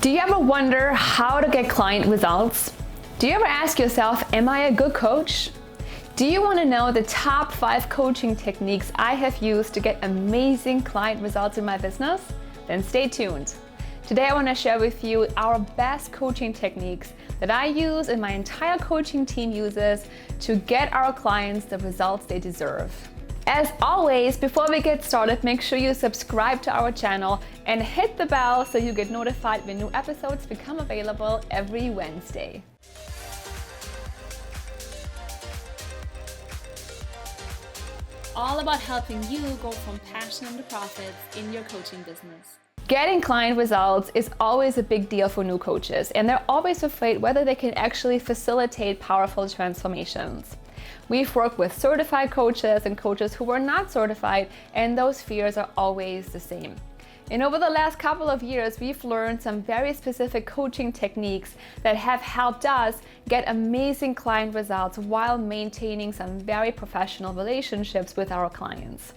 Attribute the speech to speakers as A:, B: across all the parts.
A: Do you ever wonder how to get client results? Do you ever ask yourself, am I a good coach? Do you want to know the top 5 coaching techniques I have used to get amazing client results in my business? Then stay tuned. Today I want to share with you our best coaching techniques that I use and my entire coaching team uses to get our clients the results they deserve. As always, before we get started, make sure you subscribe to our channel and hit the bell so you get notified when new episodes become available every Wednesday. All about helping you go from passion to profits in your coaching business. Getting client results is always a big deal for new coaches, and they're always afraid whether they can actually facilitate powerful transformations. We've worked with certified coaches and coaches who were not certified, and those fears are always the same. And over the last couple of years, we've learned some very specific coaching techniques that have helped us get amazing client results while maintaining some very professional relationships with our clients.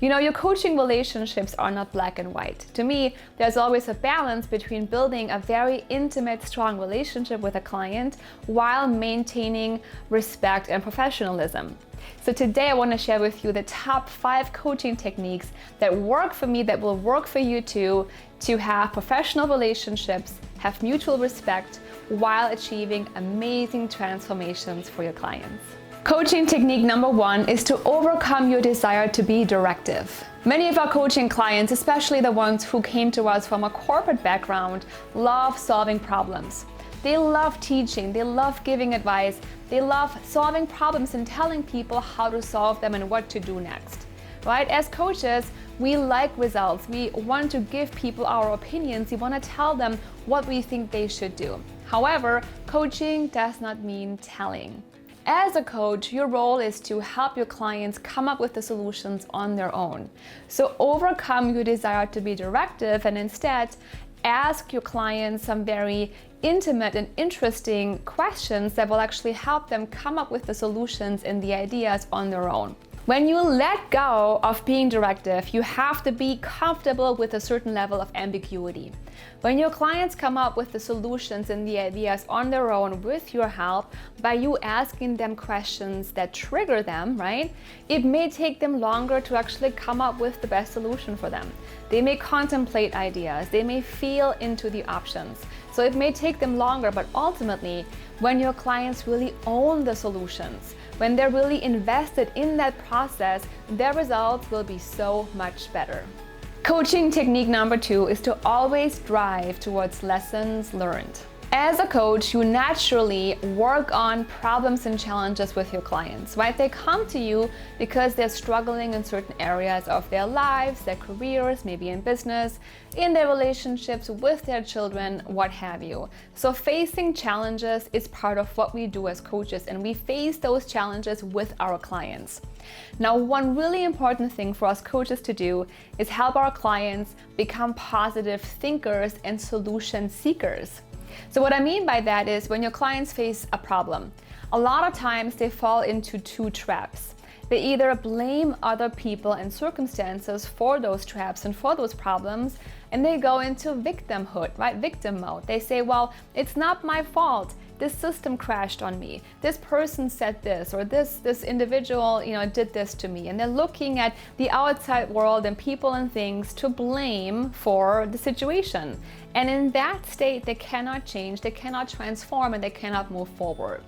A: You know, your coaching relationships are not black and white. To me, there's always a balance between building a very intimate, strong relationship with a client while maintaining respect and professionalism. So today I want to share with you the top 5 coaching techniques that work for me, that will work for you too, to have professional relationships, have mutual respect, while achieving amazing transformations for your clients. Coaching technique number 1 is to overcome your desire to be directive. Many of our coaching clients, especially the ones who came to us from a corporate background, love solving problems. They love teaching, they love giving advice, they love solving problems and telling people how to solve them and what to do next. Right? As coaches, we like results. We want to give people our opinions. We want to tell them what we think they should do. However, coaching does not mean telling. As a coach, your role is to help your clients come up with the solutions on their own. So overcome your desire to be directive and instead ask your clients some very intimate and interesting questions that will actually help them come up with the solutions and the ideas on their own. When you let go of being directive, you have to be comfortable with a certain level of ambiguity. When your clients come up with the solutions and the ideas on their own with your help, by you asking them questions that trigger them, right? It may take them longer to actually come up with the best solution for them. They may contemplate ideas, they may feel into the options. So it may take them longer, but ultimately, when your clients really own the solutions, when they're really invested in that process, their results will be so much better. Coaching technique number 2 is to always drive towards lessons learned. As a coach, you naturally work on problems and challenges with your clients, right? They come to you because they're struggling in certain areas of their lives, their careers, maybe in business, in their relationships with their children, what have you. So facing challenges is part of what we do as coaches, and we face those challenges with our clients. Now, one really important thing for us coaches to do is help our clients become positive thinkers and solution seekers. So what I mean by that is when your clients face a problem, a lot of times they fall into 2 traps. They either blame other people and circumstances for those traps and for those problems, and they go into victimhood, right? Victim mode. They say, well, it's not my fault. This system crashed on me. This person said this, or this individual, did this to me. And they're looking at the outside world and people and things to blame for the situation. And in that state, they cannot change, they cannot transform, and they cannot move forward.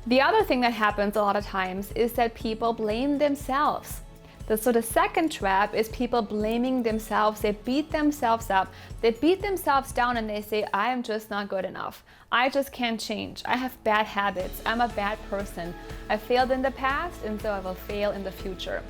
A: The other thing that happens a lot of times is that people blame themselves. So the second trap is people blaming themselves. They beat themselves up, they beat themselves down, and they say, I am just not good enough. I just can't change. I have bad habits. I'm a bad person. I failed in the past, and so I will fail in the future.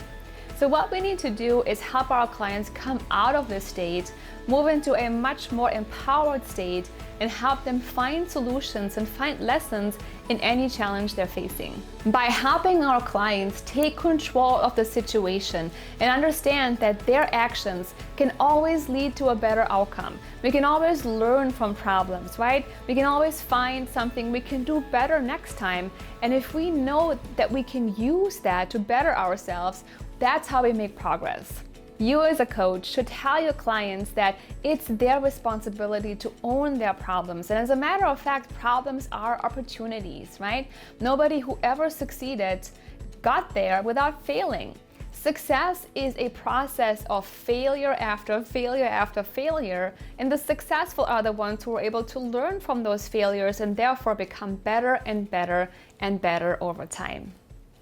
A: So what we need to do is help our clients come out of this state, move into a much more empowered state, and help them find solutions and find lessons in any challenge they're facing. By helping our clients take control of the situation and understand that their actions can always lead to a better outcome. We can always learn from problems, right? We can always find something we can do better next time. And if we know that we can use that to better ourselves, that's how we make progress. You as a coach should tell your clients that it's their responsibility to own their problems. And as a matter of fact, problems are opportunities, right? Nobody who ever succeeded got there without failing. Success is a process of failure after failure after failure, and the successful are the ones who are able to learn from those failures and therefore become better and better and better over time.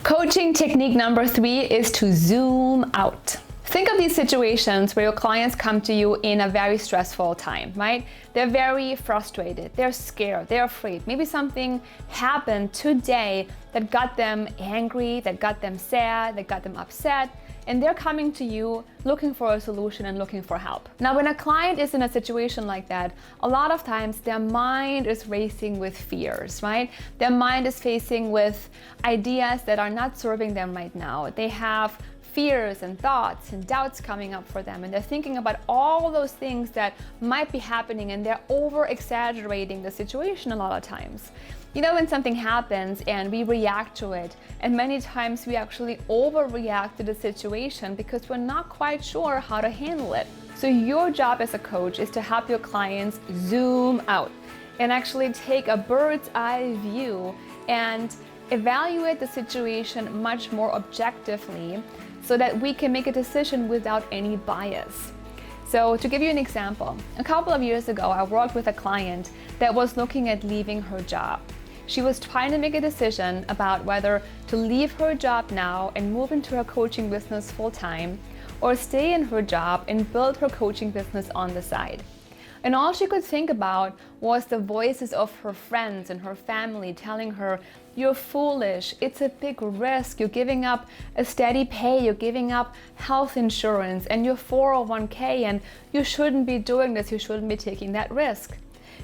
A: Coaching technique number 3 is to zoom out. Think of these situations where your clients come to you in a very stressful time, right? They're very frustrated, they're scared, they're afraid. Maybe something happened today that got them angry, that got them sad, that got them upset, and they're coming to you looking for a solution and looking for help. Now, when a client is in a situation like that, a lot of times their mind is racing with fears, right? Their mind is facing with ideas that are not serving them right now. They have fears and thoughts and doubts coming up for them, and they're thinking about all those things that might be happening, and they're over exaggerating the situation a lot of times. You know, when something happens and we react to it, and many times we actually overreact to the situation because we're not quite sure how to handle it. So your job as a coach is to help your clients zoom out and actually take a bird's eye view and evaluate the situation much more objectively, so that we can make a decision without any bias. So to give you an example, a couple of years ago, I worked with a client that was looking at leaving her job. She was trying to make a decision about whether to leave her job now and move into her coaching business full time, or stay in her job and build her coaching business on the side. And all she could think about was the voices of her friends and her family telling her, "You're foolish, it's a big risk, you're giving up a steady pay, you're giving up health insurance and your 401k, and you shouldn't be doing this, you shouldn't be taking that risk."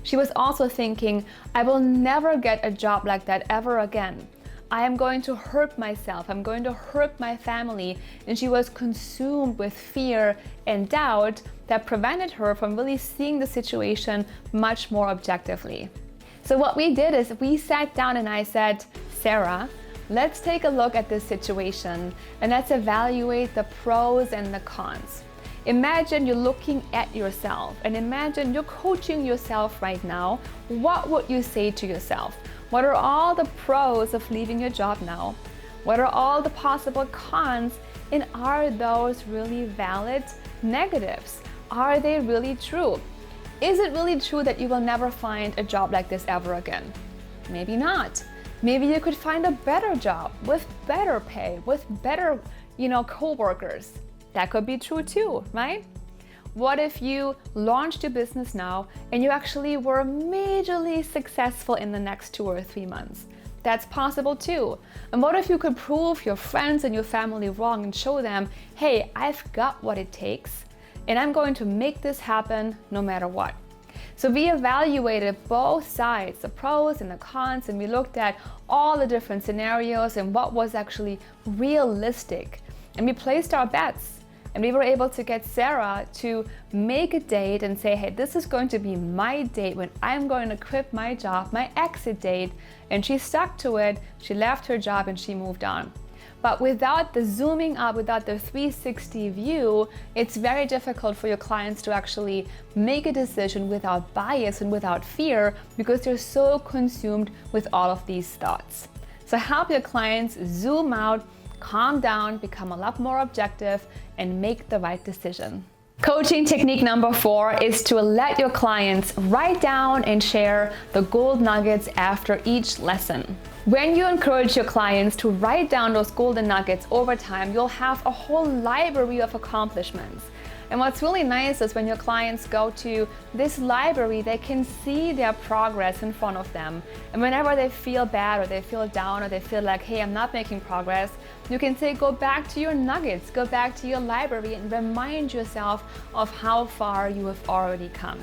A: She was also thinking, "I will never get a job like that ever again. I am going to hurt myself, I'm going to hurt my family." And she was consumed with fear and doubt that prevented her from really seeing the situation much more objectively. So what we did is we sat down and I said, "Sarah, let's take a look at this situation and let's evaluate the pros and the cons. Imagine you're looking at yourself and imagine you're coaching yourself right now. What would you say to yourself? What are all the pros of leaving your job now? What are all the possible cons? And are those really valid negatives? Are they really true? Is it really true that you will never find a job like this ever again? Maybe not. Maybe you could find a better job with better pay, with better, co-workers. That could be true too, right? What if you launched your business now and you actually were majorly successful in the next 2 or 3 months? That's possible too. And what if you could prove your friends and your family wrong and show them, "Hey, I've got what it takes and I'm going to make this happen no matter what." So we evaluated both sides, the pros and the cons, and we looked at all the different scenarios and what was actually realistic. And we placed our bets. And we were able to get Sarah to make a date and say, "Hey, this is going to be my date when I'm going to quit my job, my exit date." And she stuck to it. She left her job and she moved on. But without the zooming up, without the 360 view, it's very difficult for your clients to actually make a decision without bias and without fear because they're so consumed with all of these thoughts. So help your clients zoom out, calm down, become a lot more objective, and make the right decision. Coaching technique number 4 is to let your clients write down and share the gold nuggets after each lesson. When you encourage your clients to write down those golden nuggets over time, you'll have a whole library of accomplishments. And what's really nice is when your clients go to this library, they can see their progress in front of them. And whenever they feel bad or they feel down or they feel like, "Hey, I'm not making progress," you can say, go back to your nuggets, go back to your library and remind yourself of how far you have already come.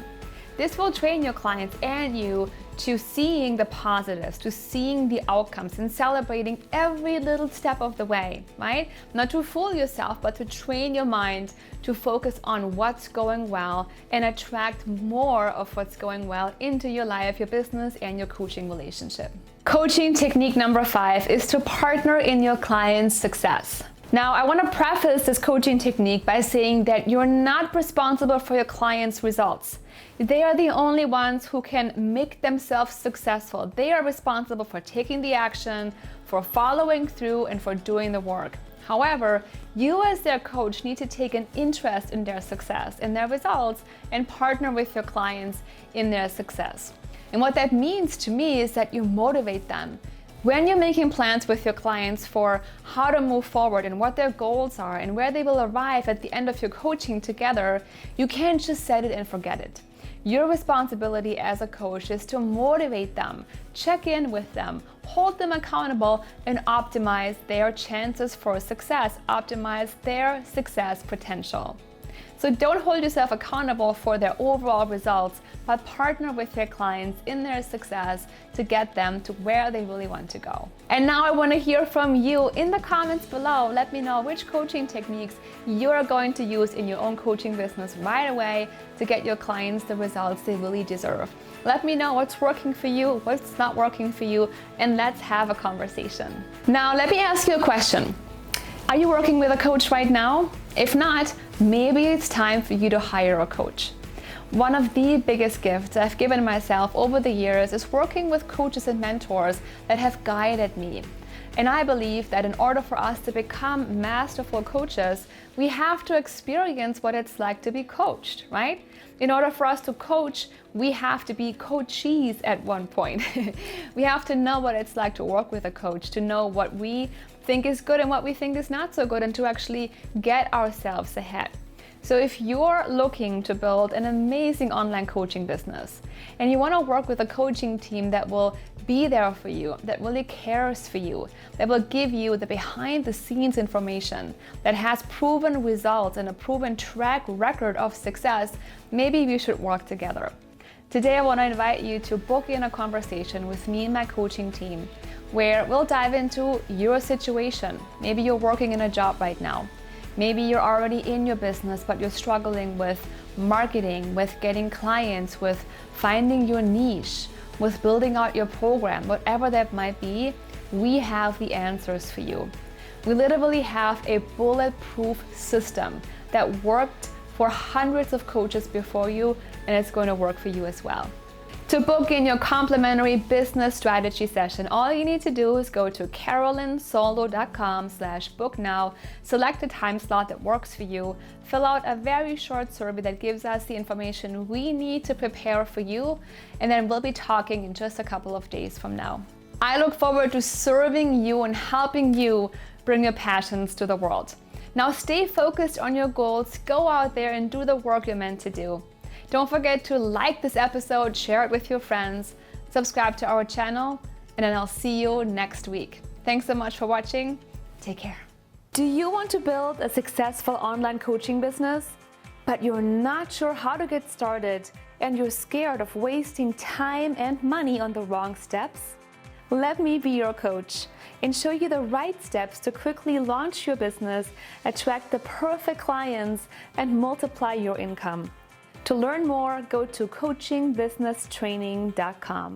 A: This will train your clients and you to seeing the positives, to seeing the outcomes and celebrating every little step of the way, right? Not to fool yourself, but to train your mind to focus on what's going well and attract more of what's going well into your life, your business, and your coaching relationship. Coaching technique number 5 is to partner in your client's success. Now, I want to preface this coaching technique by saying that you're not responsible for your clients' results. They are the only ones who can make themselves successful. They are responsible for taking the action, for following through, and for doing the work. However, you as their coach need to take an interest in their success, in their results, and partner with your clients in their success. And what that means to me is that you motivate them. When you're making plans with your clients for how to move forward and what their goals are and where they will arrive at the end of your coaching together, you can't just set it and forget it. Your responsibility as a coach is to motivate them, check in with them, hold them accountable, and optimize their chances for success, optimize their success potential. So don't hold yourself accountable for their overall results, but partner with your clients in their success to get them to where they really want to go. And now I want to hear from you in the comments below. Let me know which coaching techniques you're going to use in your own coaching business right away to get your clients the results they really deserve. Let me know what's working for you, what's not working for you, and let's have a conversation. Now, let me ask you a question. Are you working with a coach right now? If not, maybe it's time for you to hire a coach. One of the biggest gifts I've given myself over the years is working with coaches and mentors that have guided me. And I believe that in order for us to become masterful coaches, we have to experience what it's like to be coached, right? In order for us to coach, we have to be coachees at one point. We have to know what it's like to work with a coach, to know what we think is good and what we think is not so good, and to actually get ourselves ahead. So if you're looking to build an amazing online coaching business and you want to work with a coaching team that will be there for you, that really cares for you, that will give you the behind the scenes information, that has proven results and a proven track record of success, maybe we should work together. Today I want to invite you to book in a conversation with me and my coaching team where we'll dive into your situation. Maybe you're working in a job right now. Maybe you're already in your business, but you're struggling with marketing, with getting clients, with finding your niche, with building out your program, whatever that might be, we have the answers for you. We literally have a bulletproof system that worked for hundreds of coaches before you, and it's going to work for you as well. To book in your complimentary business strategy session, all you need to do is go to carolinsoldo.com/booknow, select a time slot that works for you, fill out a very short survey that gives us the information we need to prepare for you, and then we'll be talking in just a couple of days from now. I look forward to serving you and helping you bring your passions to the world. Now stay focused on your goals, go out there and do the work you're meant to do. Don't forget to like this episode, share it with your friends, subscribe to our channel, and then I'll see you next week. Thanks so much for watching. Take care. Do you want to build a successful online coaching business, but you're not sure how to get started and you're scared of wasting time and money on the wrong steps? Let me be your coach and show you the right steps to quickly launch your business, attract the perfect clients, and multiply your income. To learn more, go to coachingbusinesstraining.com.